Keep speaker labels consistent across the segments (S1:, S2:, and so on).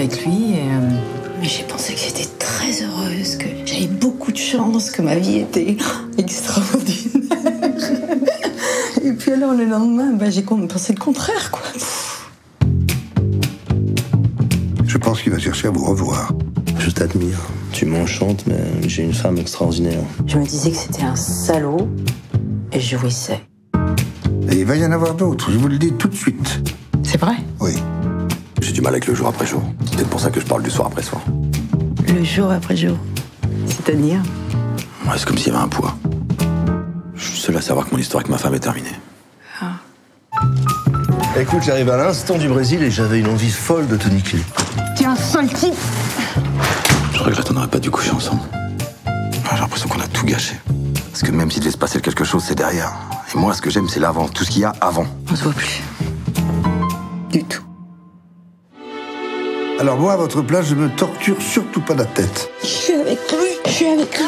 S1: avec lui et j'ai pensé que j'étais très heureuse, que j'avais beaucoup de chance, que ma vie était extraordinaire. Et puis alors le lendemain, j'ai pensé le contraire, quoi.
S2: Je pense qu'il va chercher à vous revoir.
S3: Je t'admire. Tu m'enchantes, mais j'ai une femme extraordinaire.
S1: Je me disais que c'était un salaud et je jouissais.
S2: Et il va y en avoir d'autres, je vous le dis tout de suite.
S1: C'est vrai?
S2: Oui.
S3: J'ai du mal avec le jour après jour. C'est peut-être pour ça que je parle du soir après soir.
S1: Le jour après jour. C'est-à-dire?
S3: Ouais, c'est comme s'il y avait un poids. Je suis seul à savoir que mon histoire avec ma femme est terminée.
S1: Ah.
S4: Écoute, j'arrive à l'instant du Brésil et j'avais une envie folle de te niquer.
S1: T'es un sale type!
S3: Je regrette, on n'aurait pas dû coucher ensemble. J'ai l'impression qu'on a tout gâché. Parce que même s'il devait se passer quelque chose, c'est derrière. Et moi, ce que j'aime, c'est l'avant. Tout ce qu'il y a avant.
S1: On se voit plus. Du tout.
S2: Alors moi, à votre place, je me torture surtout pas la tête.
S1: Je suis avec lui. Je suis avec lui.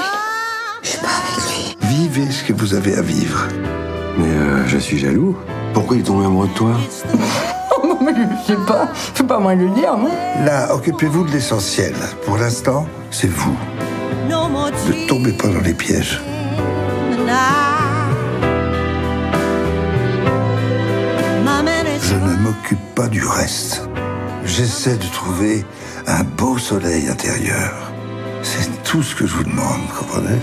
S1: Je suis pas avec lui.
S2: Vivez ce que vous avez à vivre.
S3: Mais je suis jaloux. Pourquoi il est tombé amoureux de toi?
S1: Non, mais je sais pas. C'est pas moi de le dire, non?
S2: Là, occupez-vous de l'essentiel. Pour l'instant, c'est vous. Ne tombez pas dans les pièges. Je ne m'occupe pas du reste. J'essaie de trouver un beau soleil intérieur. C'est tout ce que je vous demande, comprenez?